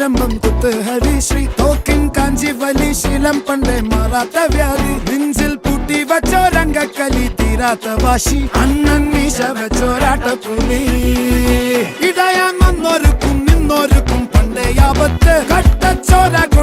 ആരംഭം കുത്തുഹരി ശ്രീ തോക്കിൻ കാഞ്ചി വലി ശീലം പണ്ടേ മാറാത്ത വ്യാധി നെഞ്ചിൽ പൂട്ടി വച്ചോരംഗക്കലി തീരാത്ത വാശി അണ്ണൻ മീശ വെച്ചോരാട്ട പുലി ഇടയാൻ വന്നോർക്കും നിന്നോർക്കും പണ്ടേ ആപത്ത് കട്ടച്ചോര കൊണ്ട്